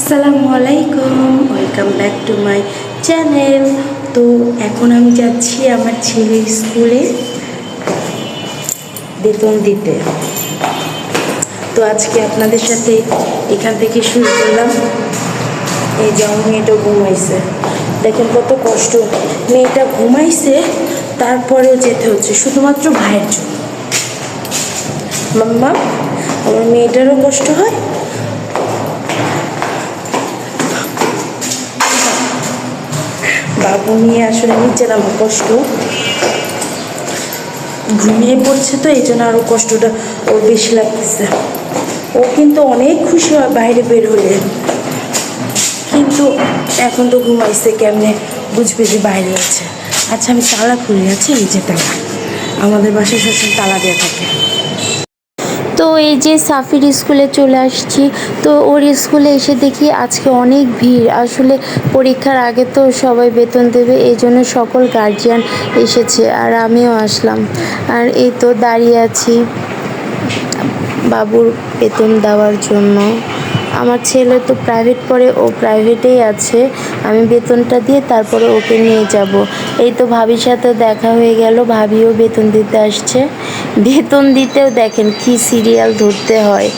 আসসালামু আলাইকুম, welcome back to my channel. তো এখন আমি যাচ্ছি আমার ছেলের স্কুলে বেতন দিতে। তো আজকে আপনাদের সাথে এখান থেকে শুরু করলাম। এই যে আমার মেয়েটা ঘুমাইছে, দেখেন কত কষ্ট। মেয়েটা ঘুমাইছে, তারপরেও যেতে হচ্ছে শুধুমাত্র ভাইয়ের জন্য। মাম্মা, আমার মেয়েটারও কষ্ট হয়। বাবু নিয়ে আসলে নিচে নামা কষ্ট, ঘুমিয়ে পড়ছে, তো এই জন্য আরও কষ্টটা ওর বেশি লাগতেছে। ও কিন্তু অনেক খুশি হয় বাইরে বের হলে, কিন্তু এখন তো ঘুমাইছে, কেমনে বুঝবে যে বাইরে আছে। আচ্ছা, আমি তালা খুলে আছি, নিচে তালা, আমাদের বাসায় সবসময় তালা দেওয়া থাকে। তো এই যে সাফির স্কুলে চলে আসছি। তো ওর স্কুলে এসে দেখি আজকে অনেক ভিড়। আসলে পরীক্ষার আগে তো সবাই বেতন দেবে, এই জন্য সকল গার্জিয়ান এসেছে, আর আমিও আসলাম। আর এই তো দাঁড়িয়ে আছি বাবুর বেতন দেওয়ার জন্য। আমার ছেলে তো প্রাইভেট পড়ে, ও প্রাইভেটেই আছে। আমি বেতনটা দিয়ে তারপরে ওকে নিয়ে যাব। এই তো ভাবির সাথে দেখা হয়ে গেল, ভাবিও বেতন দিতে আসছে। বেতন দিতেও দেখেন কি সিরিয়াল ধরতে হয়।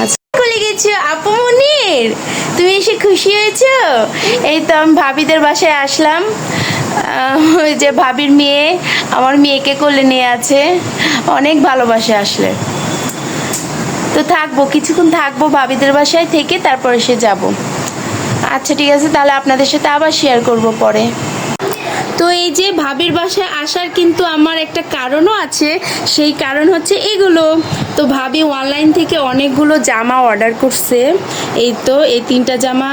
আচ্ছা, চলে গেছো আপু মনির, তুমি এসে খুশি হয়েছো? এই তো আমি ভাবিদের বাসায় আসলাম। ওই যে ভাবির মেয়ে আমার মেয়েকে কোলে নিয়ে আছে, অনেক ভালোবাসে আসলে। তো থাকবো, কিছুক্ষণ থাকবো ভাবিদের বাসায়, থেকে তারপর এসে যাব। আচ্ছা ঠিক আছে, তাহলে আপনাদের সাথে আবার শেয়ার করব পরে। তো এই যে ভাবির বাসায় আসার কিন্তু আমার একটা কারণও আছে। সেই কারণ হচ্ছে এগুলো। তো ভাবি অনলাইন থেকে অনেকগুলো জামা অর্ডার করছে। এই তো এই 3টা জামা।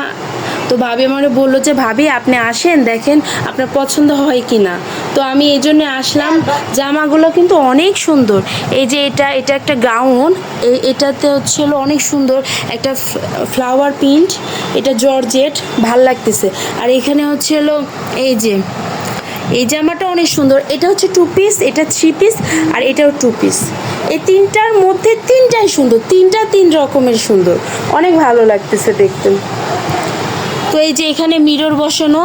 তো ভাবি আমাকে বললো যে ভাবি আপনি আসেন, দেখেন আপনার পছন্দ হয় কি না। তো আমি এই জন্য আসলাম। জামাগুলো কিন্তু অনেক সুন্দর। এই যে এটা একটা গাউন, এটাতে হচ্ছিল অনেক সুন্দর একটা ফ্লাওয়ার প্রিন্ট, এটা জর্জেট, ভাল লাগতেছে। আর এখানে হচ্ছিল এই জামাটা অনেক সুন্দর। এটা হচ্ছে 2 পিস, এটা 3 পিস, আর এটাও 2 পিস। এই 3টার মধ্যে 3টাই সুন্দর, 3টা 3 রকমের সুন্দর, অনেক ভালো লাগতেছে দেখতে। তো এই যে এখানে মিরর বসানো,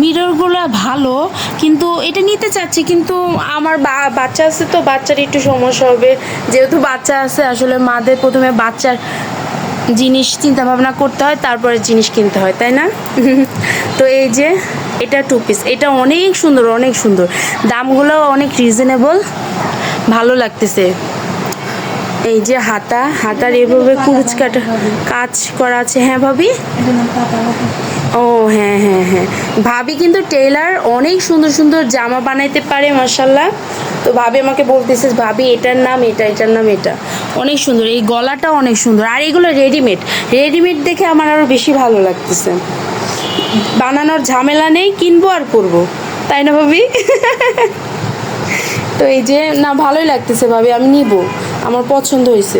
মিররগুলো ভালো, কিন্তু এটা নিতে চাচ্ছি, কিন্তু আমার বাচ্চা আছে, তো বাচ্চার একটু সমস্যা হবে। যেহেতু বাচ্চা আছে, আসলে মাদের প্রথমে বাচ্চার জিনিস চিন্তা ভাবনা করতে হয়, তারপরে জিনিস কিনতে হয়, তাই না? তো এই যে এটা 2 পিস, এটা অনেক সুন্দর, অনেক সুন্দর, দামগুলো অনেক রিজনেবল, ভালো লাগতেছে। এই যে হাতার এভাবে কাজ করা আছে। হ্যাঁ ভাবি, ও হ্যাঁ হ্যাঁ হ্যাঁ, ভাবি কিন্তু টেইলার, অনেক সুন্দর সুন্দর জামা বানাইতে পারে মাশাল্লাহ। তো ভাবি আমাকে বলতেছে ভাবি এটার নাম এটা, এটার নাম এটা, অনেক সুন্দর, এই গলাটা অনেক সুন্দর। আর এগুলো রেডিমেড দেখে আমার আরও বেশি ভালো লাগতেছে। বানানোর ঝামেলা নেই, কিনবো আর পরবো, তাই না ভাবি? তো এই যে না, ভালোই লাগতেছে ভাবি, আমি নিব, আমার পছন্দ হয়েছে।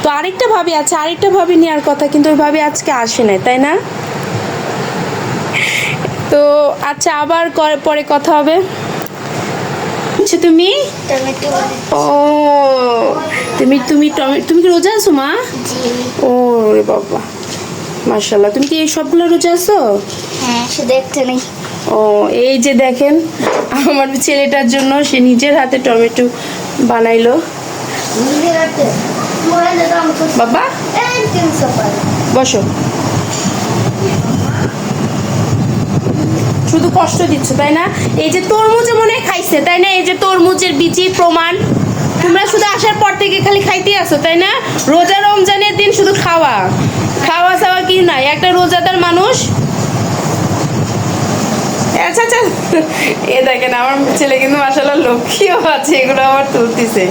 তো আরেকটা ভাবি আছে, আরেকটা ভাবি নেওয়ার কথা, কিন্তু ওই ভাবি আজকে আসে নাই, তাই না? তো আচ্ছা, আবার পরে কথা হবে। আচ্ছা, তুমি ও তুমি তুমি তুমি কি রোজা আছো মা? ও রে বাবা, মাশাআল্লাহ, তুমি কি এই সবগুলো রোজা আছো? হ্যাঁ, শুধু একটা নেই। ও এই যে দেখেন, আমার ছেলেটার জন্য সে নিজের হাতে টমেটো বানাইলো। বাবা বসো, শুধু কষ্ট দিচ্ছ তাই না? এই যে তরমুজ মনে হয় খাইছে তাই না? এই যে তরমুজের বিচি প্রমাণ, তোমরা শুধু আসার পর থেকে খালি খাইতে আসো তাই না? রোজা রমজানের দিন শুধু খাওয়া খাওয়া কি নাই, একটা রোজাদার মানুষ। আচ্ছা আচ্ছা, এ দেখেন আমার ছেলে কিন্তু মাশাআল্লাহ লক্ষ্মীও আছে, এগুলো আবার তুলতেছে।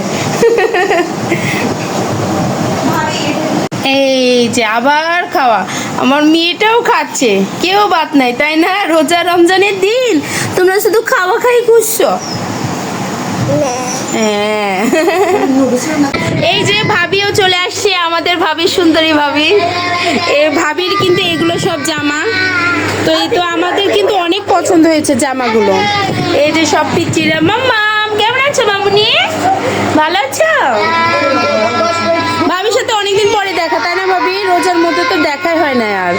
এই যে আবার খাওয়া, আমার মেয়েটাও খাচ্ছে, কেউ বাদ নাই তাই না? রোজা রমজানের দিন তোমরা শুধু খাওয়া খাই করছো। হ্যাঁ, এই যে ভাবিও চলে আসছে, আমাদের ভাবি, সুন্দরী ভাবি। এই ভাবির কিন্তু এগুলো সব জামা। তো এই তো আমাদের কিন্তু অনেক পছন্দ হয়েছে জামাগুলো। এই যে সব পিচ্চিরা। মাম্মা কেমন আছো মামুনি? ভালো আছো ভাবি? ভাবির সাথে অনেকদিন পরে দেখা, তাই না ভাবি? রোজার মধ্যে তো দেখাই হয় না আর।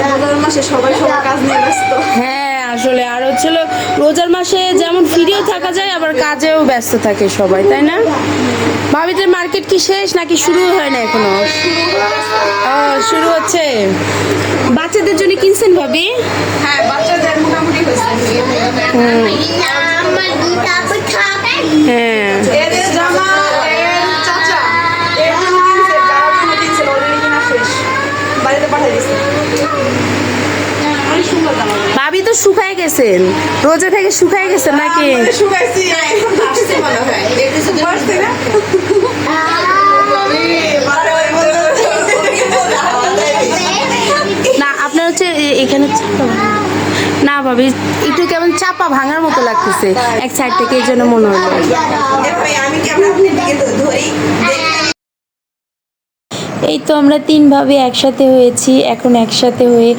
রমজান মাসে সবাই সবার কাজ নিয়ে ব্যস্ত। হ্যাঁ আসলে আর হচ্ছিল রোজার মাসে যেমন ফ্রিও থাকা যায় আবার কাজেও ব্যস্ত থাকে সবাই, তাই না? ভাবিদের মার্কেট কি শেষ নাকি শুরু হয় না এখনো? ও শুরু হচ্ছে। বাচ্চাদের জন্য কিনছেন ভাবি? হ্যাঁ, বাচ্চাদের মোটামুটি হয়েছে। হ্যাঁ এদের জামা, এর চাচা, এর জন্য কিনছে, যারা জন্য কিনছে, already কিনা শেষ। বাড়িতে পাঠিয়ে দিছে। অনেক সুন্দর জামা। ভাবি তো শুকায় গেছেন, রোজা থেকে শুকায় গেছেন নাকি? আমাদের শুকাইছি, এখন আসছে মনে হয়। বাড়ছে না? না আপনার হচ্ছে এখানে চাপা না ভাবি, একটু কেমন চাপা ভাঙার মতো লাগতেছে এক সাইড থেকে, এই জন্য মনে হলো। আমি ক্যামেরা আপনার দিকে ধরি। এই তো আমরা তিন ভাবি একসাথে হয়েছি, এখন একসাথে হয়ে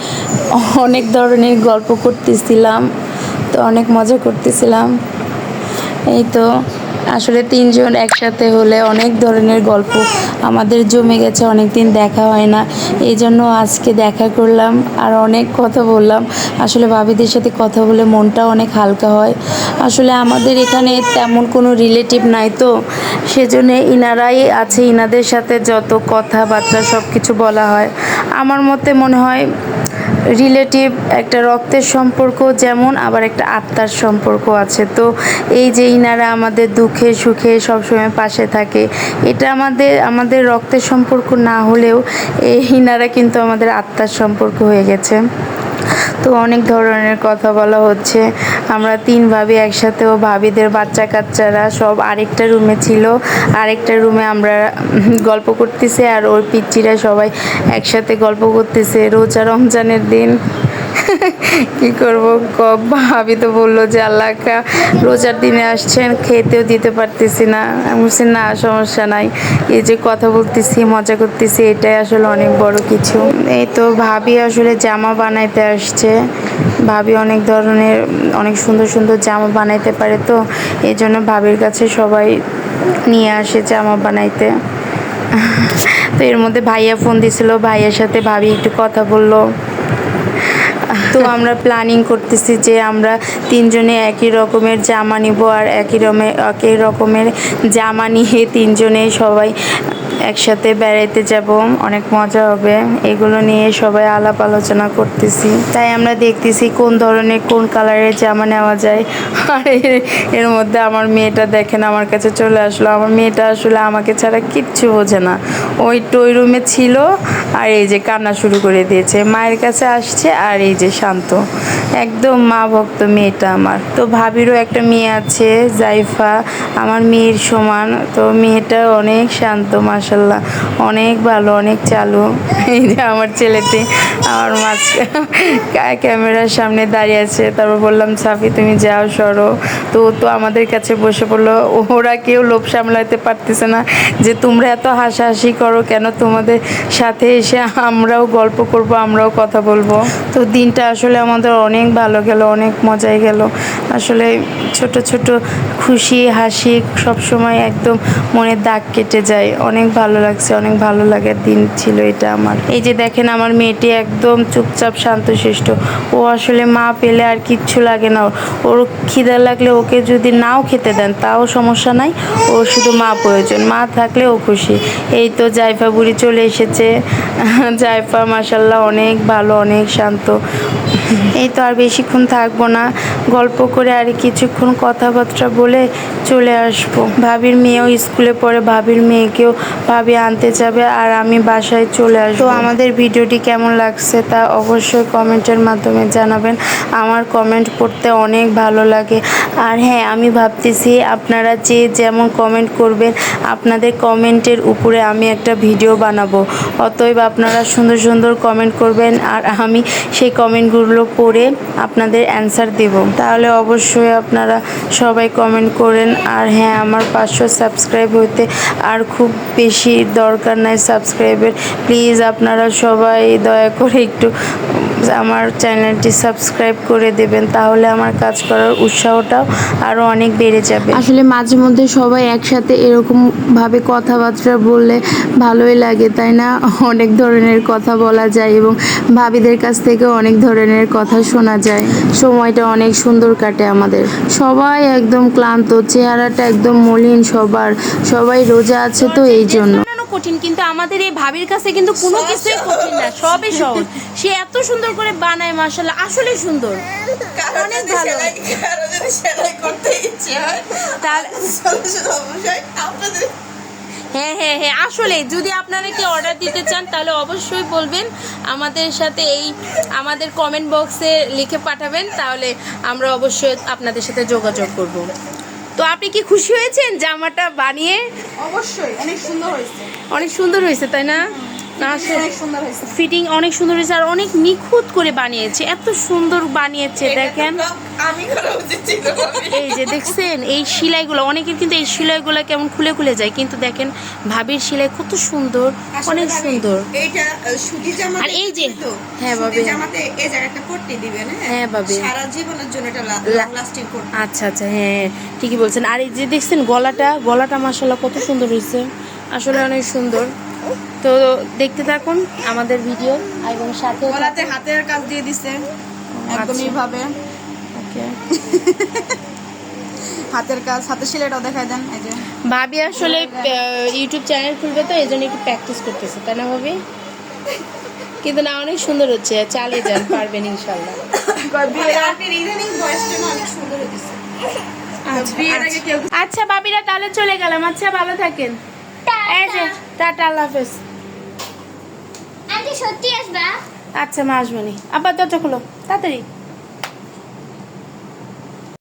অনেক ধরনের গল্প করতেছিলাম, তো অনেক মজা করতেছিলাম। এই তো আসলে তিনজন একসাথে হলে অনেক ধরনের গল্প আমাদের জমে গেছে, অনেক দিন দেখা হয় না, এই জন্য আজকে দেখা করলাম আর অনেক কথা বললাম। আসলে ভাবিদের সাথে কথা বলে মনটা অনেক হালকা হয়। আসলে আমাদের এখানে তেমন কোনো রিলেটিভ নাই, তো সেজন্য ইনারাই আছে, ইনাদের সাথে যত কথাবার্তা সব কিছু বলা হয়। আমার মতে মনে হয় রিলেটিভ একটা রক্তের সম্পর্ক যেমন, আবার একটা আত্মার সম্পর্ক আছে। তো এই যে ইনারা আমাদের দুঃখে সুখে সবসময় পাশে থাকে, এটা আমাদের রক্তের সম্পর্ক না হলেও এই ইনারা কিন্তু আমাদের আত্মার সম্পর্ক হয়ে গেছে। তো অনেক ধরনের কথা বলা হচ্ছে। আমরা তিন ভাবি একসাথে, ও ভাবিদের বাচ্চা কাচ্চারা সব আরেকটা রুমে ছিল, আরেকটা রুমে আমরা গল্প করতেছি, আর ওর পিচ্চিরা সবাই একসাথে গল্প করতেছে। রোজা রমজানের দিন কি করব, ভাবি তো বললো যে আল্লাহ রোজার দিনে আসছেন, খেতেও দিতে পারতেছি না। আমি বলছি না সমস্যা নাই, এই যে কথা বলতেছি মজা করতেছি এটাই আসলে অনেক বড় কিছু। এই তো ভাবি আসলে জামা বানাইতে আসছে, ভাবি অনেক ধরনের অনেক সুন্দর সুন্দর জামা বানাইতে পারে, তো এই জন্য ভাবির কাছে সবাই নিয়ে আসে জামা বানাইতে। তো এর মধ্যে ভাইয়া ফোন দিছিল, ভাইয়ার সাথে ভাবি একটু কথা বললো। তো আমরা প্ল্যানিং করতেছি যে আমরা তিনজনে একই রকমের জামা নিব, আর একই রকমের জামা নিয়ে তিনজনে সবাই একসাথে বেড়াইতে যাব, অনেক মজা হবে। এগুলো নিয়ে সবাই আলাপ আলোচনা করতেছি, তাই আমরা দেখতেছি কোন ধরনের কোন কালারের জামা নেওয়া যায়। আর এর মধ্যে আমার মেয়েটা দেখেন আমার কাছে চলে আসলো। আমার মেয়েটা আসলে আমাকে ছাড়া কিচ্ছু বোঝে না, ওই টই রুমে ছিল আর এই যে কান্না শুরু করে দিয়েছে, মায়ের কাছে আসছে আর এই যে শান্ত, একদম মা ভক্ত মেয়েটা আমার। তো ভাবিরও একটা মেয়ে আছে জাইফা, আমার মেয়ের সমান, তো মেয়েটা অনেক শান্ত মাশাল্লাহ, অনেক ভালো, অনেক চালু। এই যে আমার ছেলেটি আমার ক্যামেরার সামনে দাঁড়িয়ে আছে, তারপর বললাম সাফি তুমি যাও সরো, তো তো আমাদের কাছে বসে পড়লো। ওরা কেউ লোভ সামলাতে পারতেছে না যে তোমরা এত হাসাহাসি করো কেন, তোমাদের সাথে এসে আমরাও গল্প করব, আমরাও কথা বলবো। তো দিনটা আসলে আমাদের অনেক ভালো গেল, অনেক মজাই গেল। আসলে ছোট ছোট খুশি হাসি সবসময় একদম মনে দাগ কেটে যায়, অনেক ভালো লাগছে, অনেক ভালো লাগার দিন ছিল এটা আমার। এই যে দেখেন আমার মেয়েটি একদম চুপচাপ শান্তশিষ্ট, ও আসলে মা পেলে আর কিচ্ছু লাগে না, ওর খিদা লাগলে ওকে যদি নাও খেতে দেন তাও সমস্যা নাই, ওর শুধু মা প্রয়োজন, মা থাকলে ও খুশি। এই তো জাইফা বুড়ি চলে এসেছে, জাইফা মাশাল্লাহ অনেক ভালো, অনেক শান্ত। এই তো আর বেশিক্ষণ থাকবো না, গল্প করে আর কিছুক্ষণ কথাবার্তা বলে চলে আসবো। ভাবির মেয়েও স্কুলে পড়ে, ভাবির মেয়েকেও ভাবি আনতে যাবে, আর আমি বাসায় চলে আসবো। তো আমাদের ভিডিওটি কেমন লাগছে তা অবশ্যই কমেন্টের মাধ্যমে জানাবেন, আমার কমেন্ট পড়তে অনেক ভালো লাগে। আর হ্যাঁ, আমি ভাবতেছি আপনারা যে যেমন কমেন্ট করবেন আপনাদের কমেন্টের উপরে আমি একটা ভিডিও বানাবো, অতএব আপনারা সুন্দর সুন্দর কমেন্ট করবেন আর আমি সেই কমেন্টগুলো কমেন্টগুলো পড়ে আপনাদের অ্যান্সার দেব। তাহলে অবশ্যই আপনারা সবাই কমেন্ট করেন। আর হ্যাঁ, আমার 500 সাবস্ক্রাইব হতে আর খুব বেশি দরকার নাই সাবস্ক্রাইবের। প্লিজ আপনারা সবাই দয়া করে একটু আমার চ্যানেলটি সাবস্ক্রাইব করে দেবেন, তাহলে আমার কাজ করার উৎসাহটাও আরও অনেক বেড়ে যাবে। আসলে মাঝে মধ্যে সবাই একসাথে এরকমভাবে কথাবার্তা বললে ভালোই লাগে, তাই না? অনেক ধরনের কথা বলা যায় এবং ভাবিদের কাছ থেকে অনেক ধরনের কথা শোনা যায়। সময়টা অনেক সুন্দর কাটে আমাদের। সবাই একদম ক্লান্ত, চেহারাটা একদম মলিন সবাই রোজা আছে তো এই জন্য। কঠিন, কিন্তু আমাদের এই ভাবির কাছে কিন্তু কোনো কিছুই কঠিন না, সবই সহজ। সে এত সুন্দর করে বানায়, মাশাআল্লাহ, আসলে সুন্দর, অনেক ভালো। কারো যদি সেলাই করতে ইচ্ছে হয় তার অবশ্যই আপনাদের হ্যাঁ হ্যাঁ হ্যাঁ, আসলে যদি আপনারা কি অর্ডার দিতে চান তাহলে অবশ্যই বলবেন, আমাদের সাথে আমাদের কমেন্ট বক্সে লিখে পাঠাবেন, তাহলে আমরা অবশ্যই আপনাদের সাথে যোগাযোগ করব। তো আপনি কি খুশি হয়েছেন জামাটা বানিয়ে? অবশ্যই অনেক সুন্দর হয়েছে, অনেক সুন্দর হয়েছে, তাই না? অনেক সুন্দর হয়েছে। ফিটিং অনেক সুন্দর হয়েছে আর অনেক নিখুঁত করে বানিয়েছে, এত সুন্দর বানিয়েছে দেখেন। আমি করা উচিত ছিল। এই যে দেখছেন এই সেলাইগুলো, অনেকের কিন্তু এই সেলাইগুলো কেমন খুলে খুলে যায়, কিন্তু দেখেন ভাবির সেলাই কত সুন্দর, অনেক সুন্দর। এইটা সুতি জামা, আর এই যে হ্যাঁ সুতি ভাবি, জামাতে এই জায়গাটা পট্টি দিবেন। হ্যাঁ ভাবি, সারা জীবনের জন্য এটা লাস্টিং করবে। আচ্ছা আচ্ছা, হ্যাঁ ঠিকই বলছেন। আর এই যে দেখছেন গলাটা মাশাআল্লাহ কত সুন্দর হয়েছে, আসলে অনেক সুন্দর। তো দেখতে থাকুন আমাদের ভিডিও এবং সাথে গলাতে হাতের কাজ দিয়ে দিছে একদমই ভাবে। ওকে, হাতের কাজ, হাতের সেলাইটাও দেখাই দেন। এই যে ভাবি আসলে ইউটিউব চ্যানেল খুলবে, তো এই জন্য একটু প্র্যাকটিস করতেছে, তাই না ভাবি? কিন্তু না, অনেক সুন্দর হচ্ছে, চালিয়ে যান, পারবেন ইনশাল্লাহ। আপনি ইদানিং ভয়েসটা না অনেক সুন্দর হয়েছে। বিয়ের আগে কেউ আচ্ছা ভাবিরা, তাহলে চলে গেলাম। আচ্ছা, ভালো থাকেন। এই যে টাটা, আল্লাহ হাফেজ। আন্টি সত্যি আসবা? আচ্ছা, মা আসবেনি। আবার দরজা খোলো তাড়াতাড়ি।